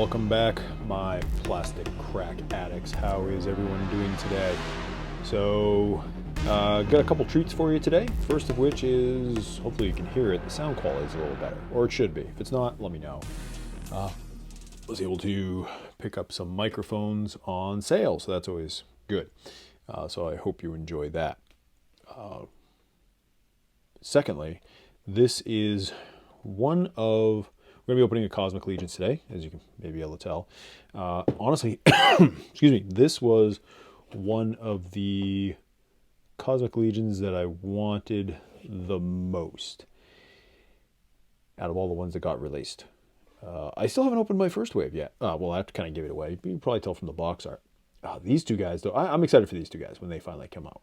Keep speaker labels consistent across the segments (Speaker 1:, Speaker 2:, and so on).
Speaker 1: welcome back, my plastic crack addicts. How is everyone doing today? So, got a couple treats for you today. First of which is, hopefully you can hear it, the sound quality is a little better, or it should be. If it's not, let me know. Was able to pick up some microphones on sale, so that's always good. So I hope you enjoy that. Secondly, this is one of, we're going to be opening a Cosmic Legions today, as you can maybe be able to tell. Honestly, excuse me, this was one of the Cosmic Legions that I wanted the most out of all the ones that got released. I still haven't opened my first wave yet. Well, I have to kind of give it away. You can probably tell from the box art. These two guys, though, I'm excited for these two guys when they finally come out.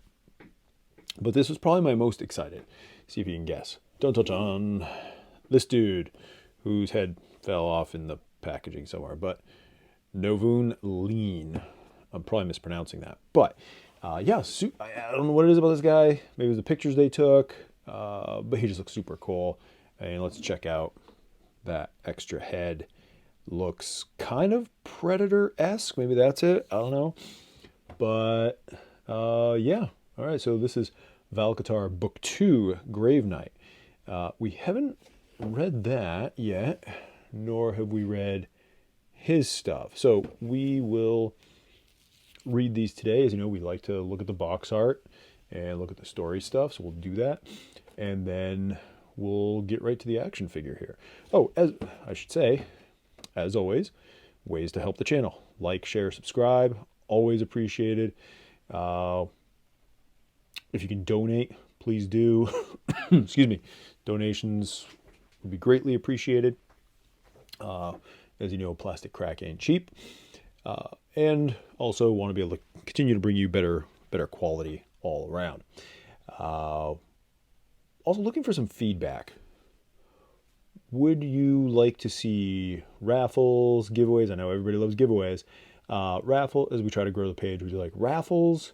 Speaker 1: But this was probably my most excited. See if you can guess. Dun dun dun. This dude, whose head fell off in the packaging somewhere, but Noveunn Leen. I'm probably mispronouncing that. But, yeah, I don't know what it is about this guy. Maybe it was the pictures they took, but he just looks super cool. And let's check out that extra head. Looks kind of Predator-esque. Maybe that's it. I don't know. But, yeah. All right, so this is Valkatar Book 2, Grave Knight. We haven't read that yet, nor have we read his stuff. So we will read these today. As you know, we like to look at the box art and look at the story stuff, so we'll do that. And then we'll get right to the action figure here. Oh, as I should say, as always, ways to help the channel. Like, share, subscribe, always appreciated. If you can donate, please do. Excuse me. Donations would be greatly appreciated. As you know, plastic crack ain't cheap. And also want to be able to continue to bring you better quality all around. Also looking for some feedback. Would you like to see raffles, giveaways? I know everybody loves giveaways. Raffle, as we try to grow the page, would you like raffles?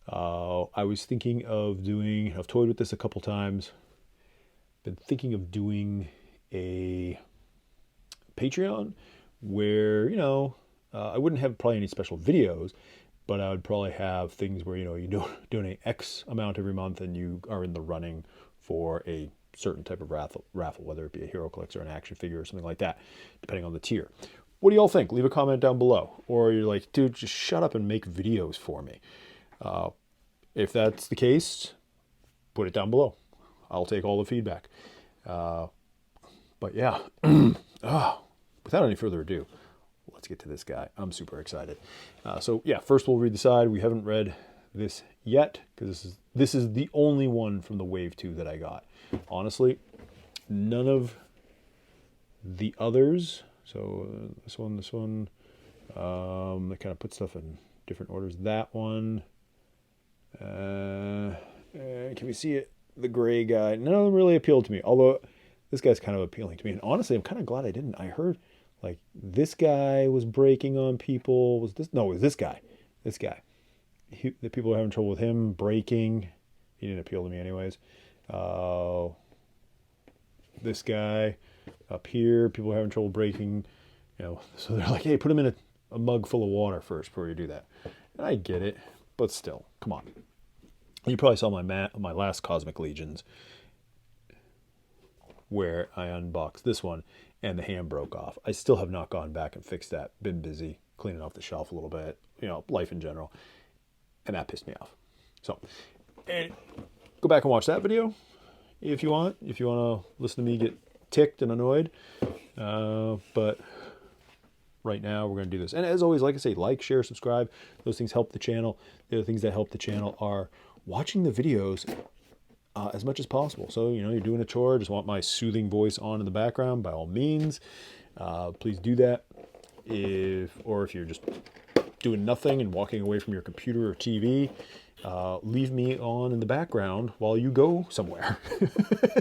Speaker 1: I was thinking of doing, I've toyed with this a couple times, been thinking of doing a Patreon where, you know, I wouldn't have probably any special videos, but I would probably have things where, you know, you donate X amount every month and you are in the running for a certain type of raffle, whether it be a Hero Clicks or an action figure or something like that, depending on the tier. What do y'all think? Leave a comment down below. Or you're like, dude, just shut up and make videos for me. If that's the case, put it down below. I'll take all the feedback. But yeah, without any further ado, let's get to this guy. I'm super excited. So yeah, first we'll read the side. We haven't read this yet because this is the only one from the Wave 2 that I got. Honestly, none of the others. So this one, they kind of put stuff in different orders. That one. Can we see it? The gray guy. None of them really appealed to me. Although this guy's kind of appealing to me. And honestly, I'm kind of glad I didn't. I heard like this guy was breaking on people. Was this? No, it was this guy. This guy. The people were having trouble with him breaking. He didn't appeal to me anyways. This guy up here, people were having trouble breaking. You know, so they're like, hey, put him in a mug full of water first before you do that. And I get it. But still, come on. You probably saw my last Cosmic Legions where I unboxed this one and the hand broke off. I still have not gone back and fixed that. Been busy cleaning off the shelf a little bit, you know, life in general. And that pissed me off. So, and go back and watch that video if you want. If you want to listen to me get ticked and annoyed. But right now we're going to do this. And as always, like I say, like, share, subscribe. Those things help the channel. The other things that help the channel are watching the videos as much as possible. So, you know, you're doing a chore, just want my soothing voice on in the background, by all means, please do that. Or if you're just doing nothing and walking away from your computer or TV, leave me on in the background while you go somewhere.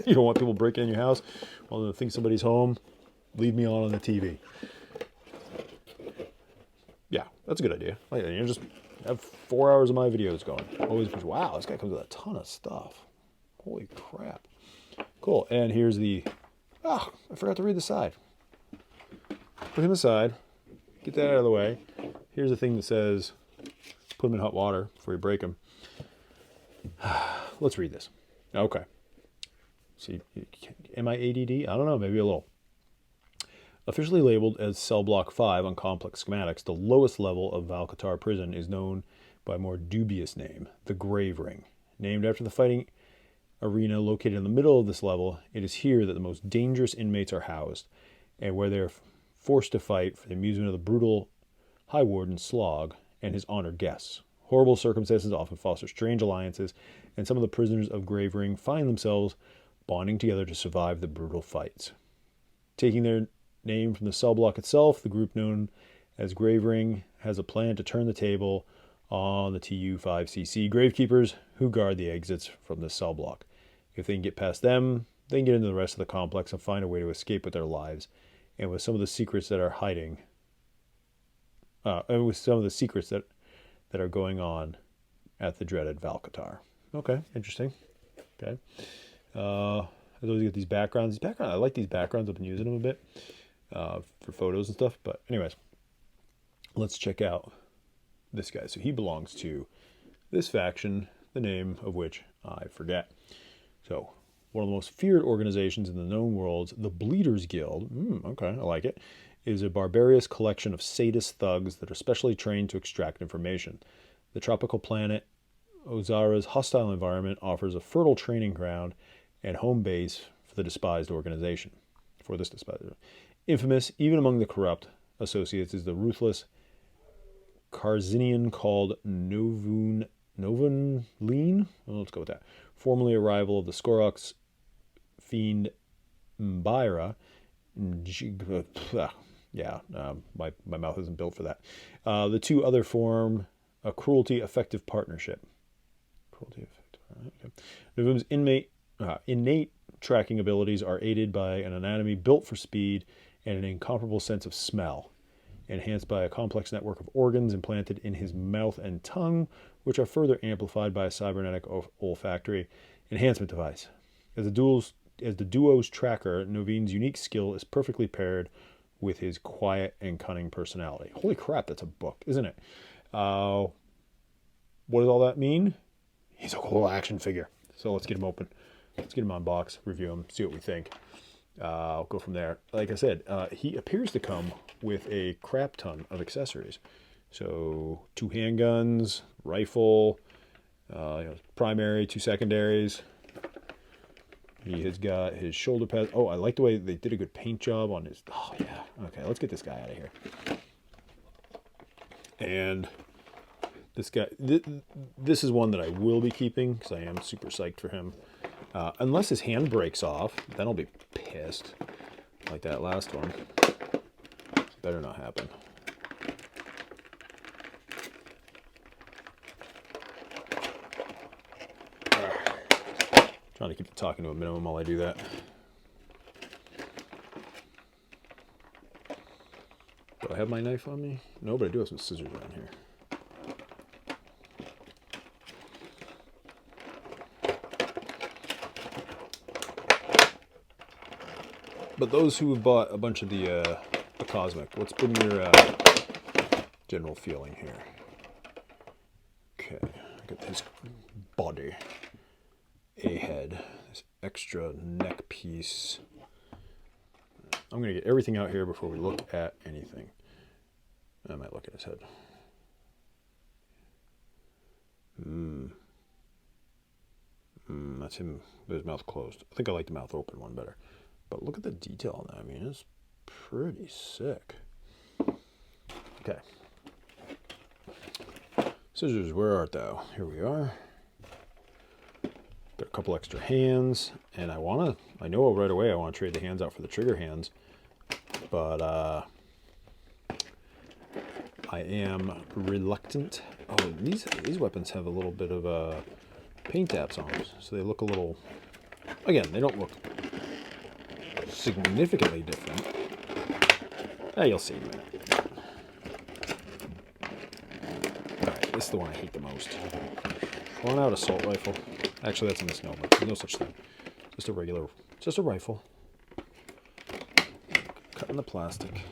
Speaker 1: You don't want people breaking in your house while they think somebody's home. Leave me on the TV. Yeah, that's a good idea. Like, you know, just have 4 hours of my videos going. Always, wow, this guy comes with a ton of stuff. Holy crap. Cool. And here's the, I forgot to read the side. Put him aside. get that out of the way. Here's a thing that says, put them in hot water before you break them. Let's read this. Okay. See, am I ADD? I don't know, maybe a little. Officially labeled as Cell Block 5 on complex schematics, the lowest level of Valkatar prison is known by a more dubious name, the Grave Ring. Named after the fighting arena located in the middle of this level, it is here that the most dangerous inmates are housed, and where they are forced to fight for the amusement of the brutal High Warden Slog and his honored guests. Horrible circumstances often foster strange alliances, and some of the prisoners of Grave Ring find themselves bonding together to survive the brutal fights. Taking their name from the cell block itself, the group known as Grave Ring has a plan to turn the table on the TU-5CC gravekeepers who guard the exits from the cell block. If they can get past them, they can get into the rest of the complex and find a way to escape with their lives, and with some of the secrets that are hiding, and with some of the secrets that are going on at the dreaded Valkatar. Okay, interesting. Okay. As always, you get these backgrounds. I like these backgrounds. I've been using them a bit for photos and stuff. But anyways, let's check out this guy. So he belongs to this faction, the name of which I forget. So one of the most feared organizations in the known worlds, the Bleeders Guild, okay, I like it, is a barbarous collection of sadist thugs that are specially trained to extract information. The tropical planet Ozara's hostile environment offers a fertile training ground and home base for the despised organization. Infamous, even among the corrupt associates, is the ruthless Karzinian called Noveunn Leen. Well, let's go with that. Formerly a rival of the Skorox fiend Mbaira. My mouth isn't built for that. The two other form a cruelty-effective partnership. Noveunn's innate tracking abilities are aided by an anatomy built for speed and an incomparable sense of smell, enhanced by a complex network of organs implanted in his mouth and tongue, which are further amplified by a cybernetic olfactory enhancement device. As the duo's tracker, Noveunn's unique skill is perfectly paired with his quiet and cunning personality. Holy crap, that's a book, isn't it? What does all that mean? He's a cool action figure. So let's get him open. Let's get him on box, review him, see what we think. I'll go from there. Like I said, he appears to come with a crap ton of accessories. So 2 handguns, rifle, primary, 2 secondaries. He has got his shoulder pads. Oh, I like the way they did a good paint job on his. Oh, yeah. Okay, let's get this guy out of here. And this guy, this is one that I will be keeping because I am super psyched for him. Unless his hand breaks off, then I'll be pissed. Like that last one. Better not happen. Trying to keep the talking to a minimum while I do that. Do I have my knife on me? No, but I do have some scissors around here. But those who have bought a bunch of the Cosmic, what's been your general feeling here? Okay, I got his body, a head, this extra neck piece. I'm going to get everything out here before we look at anything. I might look at his head. That's him with his mouth closed. I think I like the mouth open one better. But look at the detail on that. I mean, it's pretty sick. Okay. Scissors, where art thou? Here we are. Got a couple extra hands. And I know right away I want to trade the hands out for the trigger hands. But I am reluctant. Oh, these weapons have a little bit of paint apps on them. So they look a little... Again, they don't look significantly different. You'll see in a minute. Alright, this is the one I hate the most. Worn out assault rifle. Actually, that's a misnomer. There's no such thing. Just a rifle. Cutting the plastic.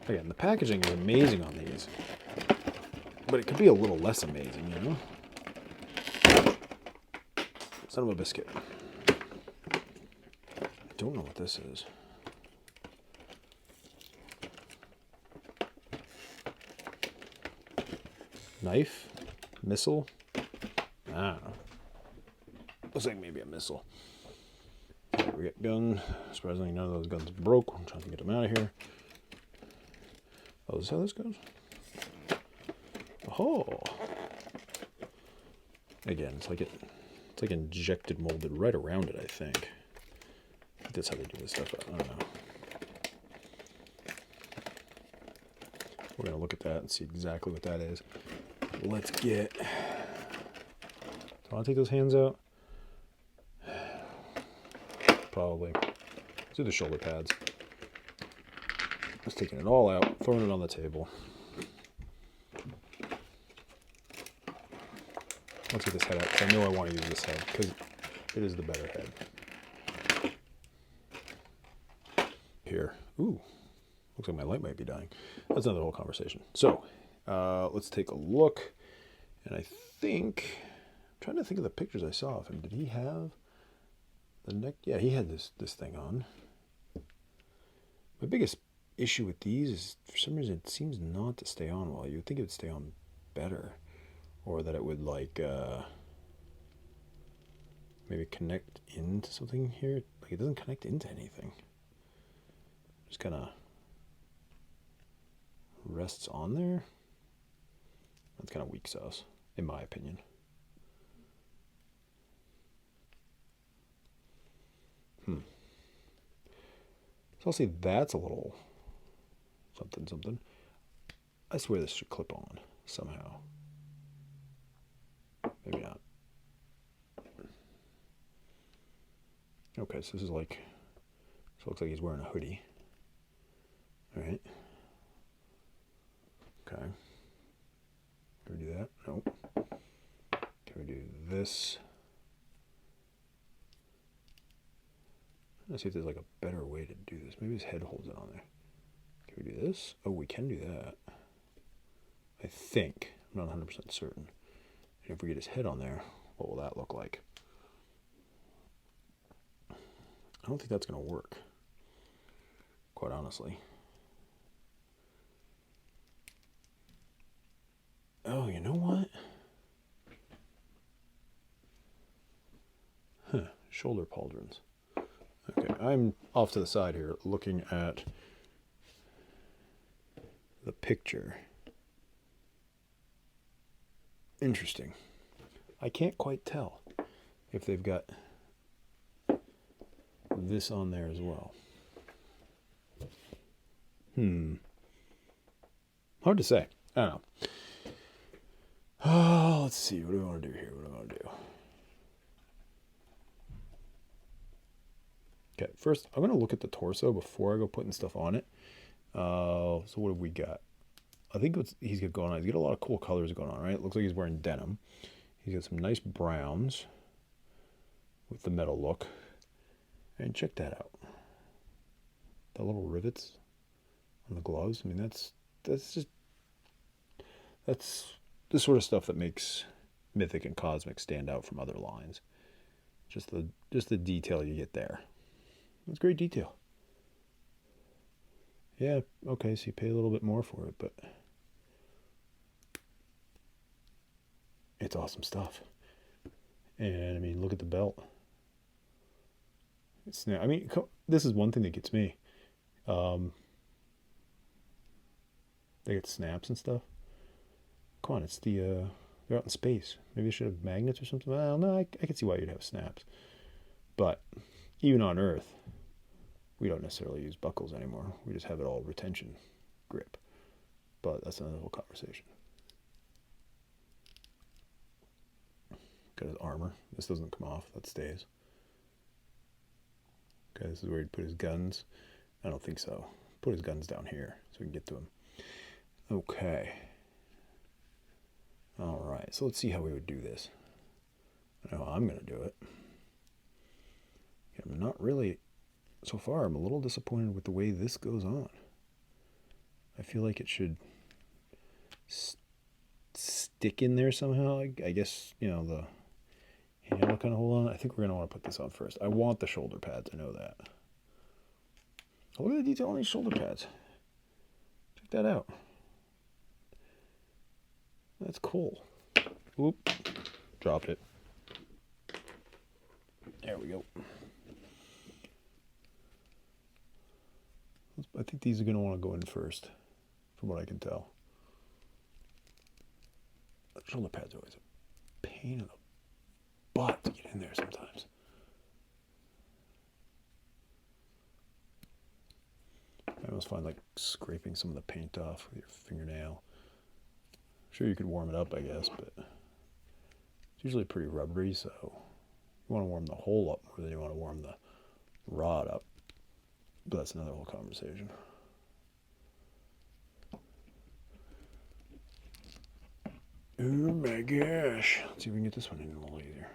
Speaker 1: Again, the packaging is amazing on these, but it could be a little less amazing, you know? Son of a biscuit. I don't know what this is. Knife? Missile? I don't know. Looks like maybe a missile. Okay, we got gun. Surprisingly, none of those guns broke. I'm trying to get them out of here. Oh, is this how this goes? Oh. Again, it's like injected molded right around it, I think. That's how they do this stuff. I don't know. We're going to look at that and see exactly what that is. Let's get... Do I want to take those hands out? Probably. Let's do the shoulder pads. Just taking it all out, throwing it on the table. Let's get this head out. I know I want to use this head because it is the better head. Here. Ooh. Looks like my light might be dying. That's another whole conversation. So, let's take a look. And I think... I'm trying to think of the pictures I saw of him. Did he have the neck? Yeah, he had this thing on. My biggest issue with these is, for some reason, it seems not to stay on well. You would think it would stay on better. Or that it would, like, maybe connect into something here. Like, it doesn't connect into anything. Just kind of rests on there. That's kind of weak sauce, in my opinion. So I'll say that's a little something. I swear this should clip on somehow. Maybe not. Okay, so this is like, so it looks like he's wearing a hoodie. All right. Okay. Can we do that? Nope. Can we do this? Let's see if there's like a better way to do this. Maybe his head holds it on there. Can we do this? Oh, we can do that. I think. I'm not 100% certain. And if we get his head on there, what will that look like? I don't think that's going to work, quite honestly. Oh, you know what? Huh, shoulder pauldrons. Okay, I'm off to the side here looking at the picture. Interesting. I can't quite tell if they've got this on there as well. Hard to say. I don't know. Oh, let's see. What do we want to do here? What do I want to do? Okay, first I'm going to look at the torso before I go putting stuff on it. So what have we got? I think what he's got going on, he's got a lot of cool colors going on, right? It looks like he's wearing denim. He's got some nice browns with the metal look. And check that out. The little rivets on the gloves. I mean, that's the sort of stuff that makes Mythic and Cosmic stand out from other lines. Just the detail you get there. It's great detail. Yeah, okay, so you pay a little bit more for it, but it's awesome stuff. And I mean, look at the belt. I mean, this is one thing that gets me. They get snaps and stuff. Come on, it's they're out in space. Maybe they should have magnets or something. I don't know. I can see why you'd have snaps. But even on Earth, we don't necessarily use buckles anymore. We just have it all retention grip. But that's another whole conversation. Got his armor. This doesn't come off. That stays. Okay, this is where he'd put his guns. I don't think so. Put his guns down here so we can get to him. Okay. All right, so let's see how we would do this. I know how I'm going to do it. I'm not really, so far, I'm a little disappointed with the way this goes on. I feel like it should stick in there somehow. I guess, you know, the handle kind of hold on. I think we're going to want to put this on first. I want the shoulder pads. I know that. Oh, look at the detail on these shoulder pads. Check that out. That's cool. Whoop. Dropped it. There we go. I think these are going to want to go in first, from what I can tell. Shoulder pads are always a pain in the butt to get in there sometimes. I almost find like scraping some of the paint off with your fingernail. Sure, you could warm it up, I guess, but it's usually pretty rubbery, so you want to warm the hole up more than you want to warm the rod up. But that's another whole conversation. Oh my gosh. Let's see if we can get this one in a little easier.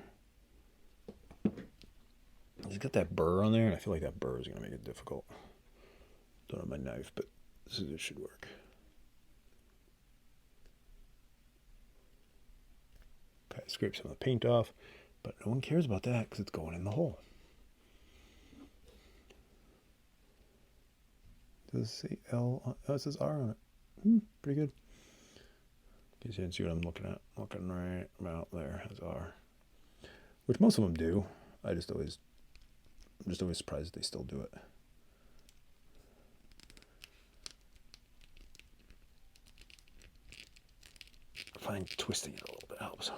Speaker 1: It's got that burr on there, and I feel like that burr is going to make it difficult. Don't have my knife, but scissors should work. Okay, scrape some of the paint off, but no one cares about that because it's going in the hole. Does it say L on, oh, it says R on it. Pretty good. In case you didn't see what I'm looking at. Looking right about there as R. Which most of them do. I'm just always surprised they still do it. I find twisting it a little bit helps.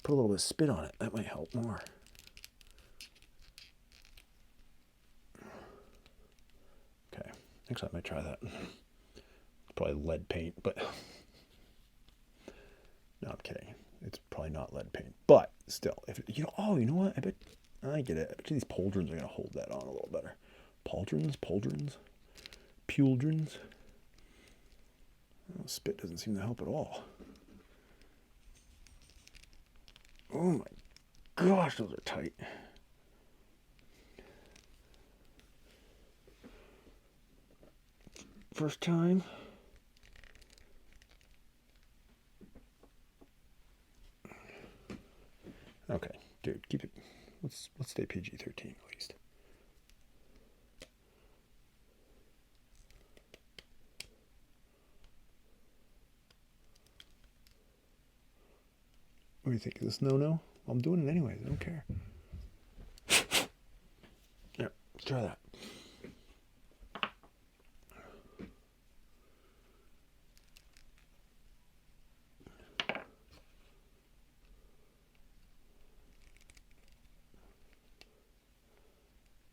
Speaker 1: Put a little bit of spit on it. That might help more. Okay. Next time I might try that. Probably lead paint, but no, I'm kidding. It's probably not lead paint, but still, if you know, oh, you know what? I get it. I bet you these pauldrons are gonna hold that on a little better. Pauldrons, puldrons. Oh, spit doesn't seem to help at all. Oh my gosh, those are tight. First time. Okay, dude, keep it. Let's stay PG-13 at least. What do you think? Is this no? Well, I'm doing it anyways. I don't care. Yeah, let's try that.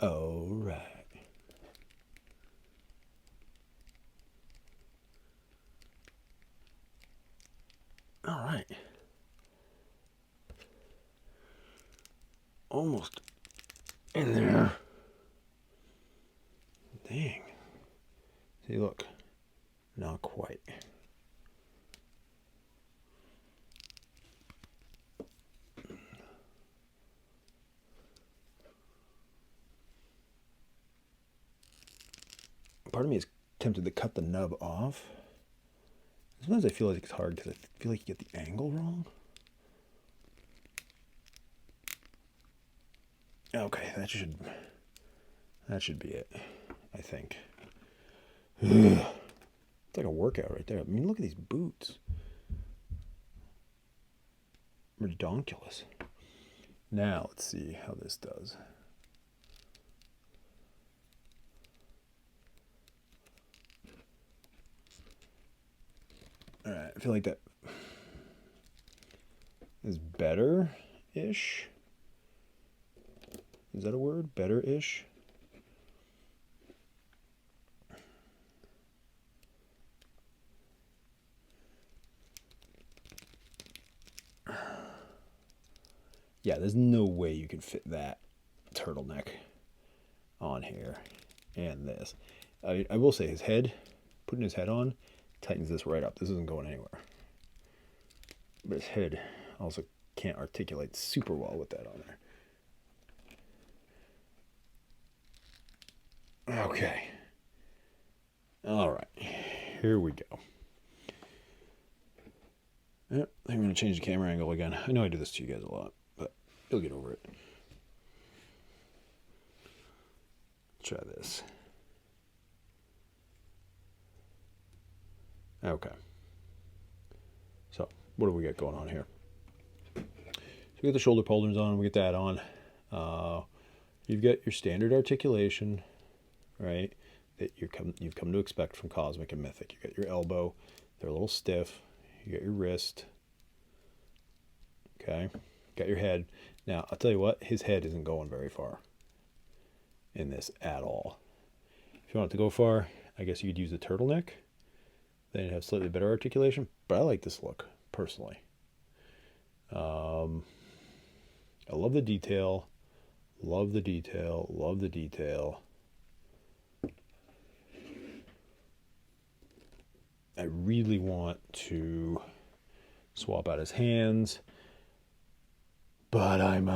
Speaker 1: All right. All right. Almost in there. Dang. See, look. Not quite. Part of me is tempted to cut the nub off. Sometimes I feel like it's hard because I feel like you get the angle wrong. Okay, that should be it, I think. It's like a workout right there. I mean, look at these boots. Redonkulous. Now, let's see how this does. All right, I feel like that is better-ish. Is that a word? Better-ish? Yeah, there's no way you can fit that turtleneck on here and this. I will say his head, putting his head on, tightens this right up. This isn't going anywhere. But his head also can't articulate super well with that on there. Okay. All right. Here we go. Yep, I'm going to change the camera angle again. I know I do this to you guys a lot, but you'll get over it. Try this. Okay. So, what do we got going on here? So we get the shoulder pauldrons on, we get that on. You've got your standard articulation, right, that you've come to expect from Cosmic and Mythic. You got your elbow, they're a little stiff. You got your wrist. Okay, got your head. Now, I'll tell you what, his head isn't going very far in this at all. If you want it to go far, I guess you could use the turtleneck. Then you'd have slightly better articulation, but I like this look, personally. I love the detail. Love the detail. Love the detail. I really want to swap out his hands, but I'm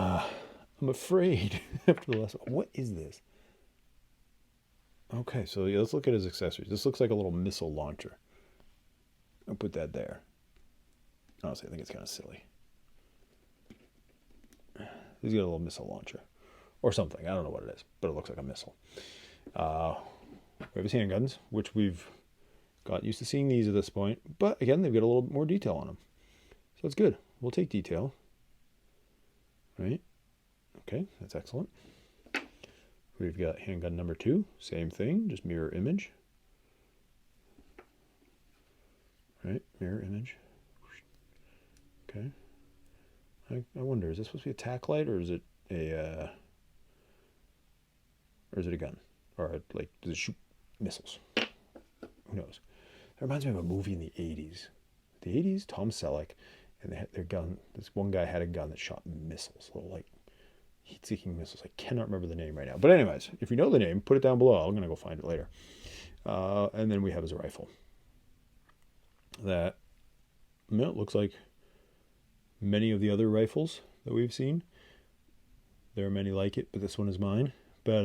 Speaker 1: afraid after the last one. What is this? Okay, so yeah, let's look at his accessories. This looks like a little missile launcher. I'll put that there. Honestly, I think it's kind of silly. He's got a little missile launcher or something. I don't know what it is, but it looks like a missile. We have his handguns, which we've got used to seeing these at this point, but again, they've got a little more detail on them. So it's good. We'll take detail. Right? Okay, that's excellent. We've got handgun number 2, same thing, just mirror image. Right, mirror image. Okay. I wonder, is this supposed to be a tack light, or is it a gun? Or like, does it shoot missiles? Who knows? That reminds me of a movie in the 80s. The 80s, Tom Selleck, and they had their gun. This one guy had a gun that shot missiles, little like heat-seeking missiles. I cannot remember the name right now. But anyways, if you know the name, put it down below. I'm going to go find it later. And then we have his rifle. That looks like many of the other rifles that we've seen. There are many like it, but this one is mine. But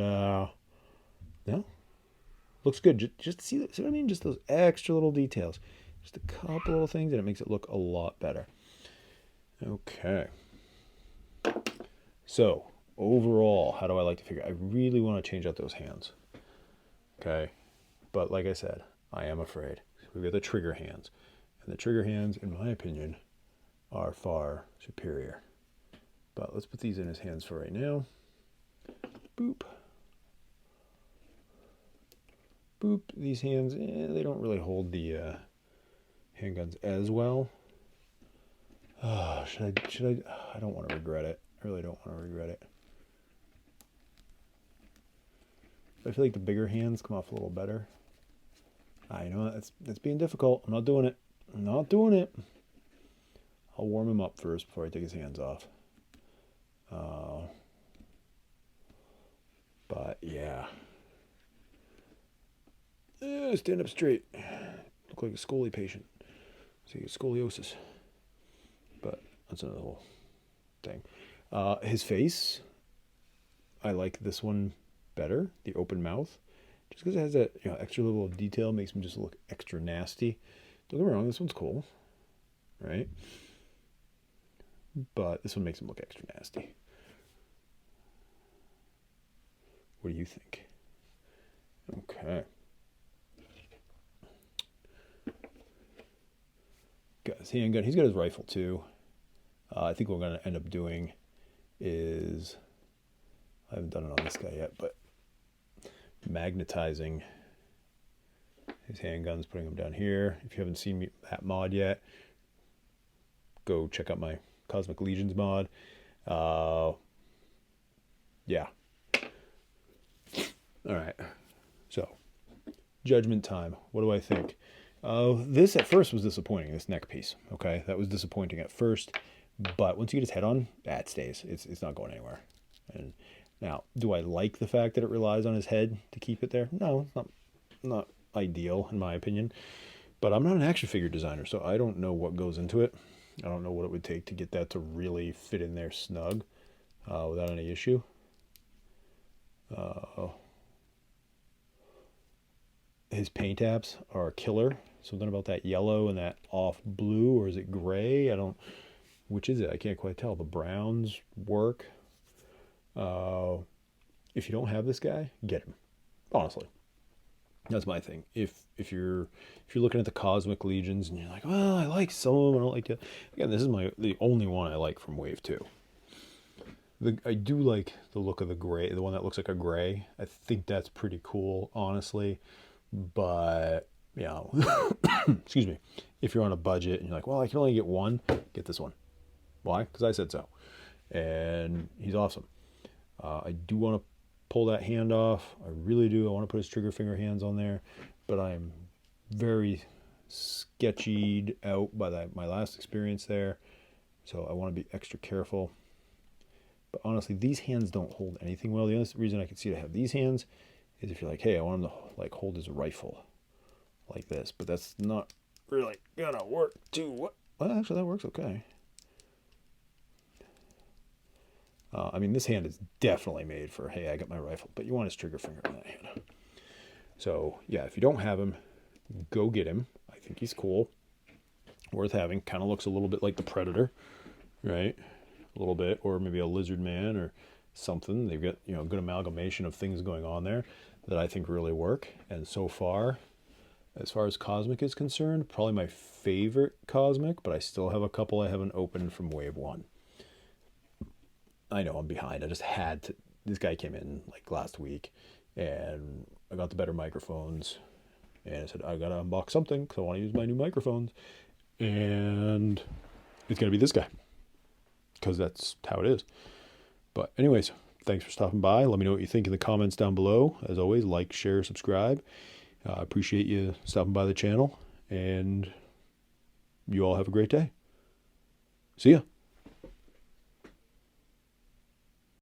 Speaker 1: no, looks good. Just see what I mean? Just those extra little details. Just a couple little things, and it makes it look a lot better. Okay. So, overall, how do I like to figure? I really want to change out those hands. Okay. But like I said, I am afraid. We've got the trigger hands. And the trigger hands, in my opinion, are far superior. But let's put these in his hands for right now. Boop. Boop. These hands, they don't really hold the handguns as well. Should I? I don't want to regret it. I really don't want to regret it. I feel like the bigger hands come off a little better. You know what? That's being difficult. I'm not doing it. I'm not doing it. I'll warm him up first before I take his hands off. But yeah. Stand up straight. Look like a scoliosis patient. See, scoliosis. But that's another whole thing. His face, I like this one better. The open mouth, just because it has that extra level of detail, makes him just look extra nasty. Don't get me wrong, this one's cool, right? But this one makes him look extra nasty. What do you think? Okay. Got his handgun. He's got his rifle too. I think what we're going to end up doing is, I haven't done it on this guy yet, but magnetizing his handguns, putting them down here. If you haven't seen that mod yet, go check out my Cosmic Legions mod. Yeah. All right. So, judgment time. What do I think? This at first was disappointing, this neck piece. Okay, that was disappointing at first, but once you get his head on, that stays. It's not going anywhere. And now, do I like the fact that it relies on his head to keep it there? No, it's not ideal in my opinion. But I'm not an action figure designer, so I don't know what goes into it. I don't know what it would take to get that to really fit in there snug without any issue. His paint apps are killer. Something about that yellow and that off blue, or is it gray? I don't, which is it? I can't quite tell. The browns work. If you don't have this guy, get him. Honestly, that's my thing. If you're looking at the Cosmic Legions and you're like, well, I like some of them, I don't like it. Again, this is the only one I like from Wave 2. I do like the look of the gray, the one that looks like a gray. I think that's pretty cool, honestly. But, you know, excuse me, if you're on a budget and you're like, well, I can only get one, get this one. Why? Because I said so. And he's awesome. I do want to pull that hand off. I really do. I want to put his trigger finger hands on there. But I'm very sketched out by my last experience there. So I want to be extra careful. But honestly, these hands don't hold anything well. The only reason I can see to have these hands is if you're like, hey, I want him to like hold his rifle like this. But that's not really gonna work too well. Well, actually, that works okay. I mean, this hand is definitely made for, hey, I got my rifle. But you want his trigger finger in that hand. So, yeah, if you don't have him, go get him. I think he's cool. Worth having. Kind of looks a little bit like the Predator, right? A little bit. Or maybe a Lizard Man or something. They've got, you know, a good amalgamation of things going on there that I think really work. And so far, as far as Cosmic is concerned, probably my favorite Cosmic, but I still have a couple I haven't opened from Wave 1. I know I'm behind. I just had to. This guy came in like last week, and I got the better microphones, and I said I gotta unbox something because I want to use my new microphones, and it's gonna be this guy because that's how it is. But anyways, thanks for stopping by. Let me know what you think in the comments down below. As always, like, share, subscribe. I appreciate you stopping by the channel, and you all have a great day. See ya.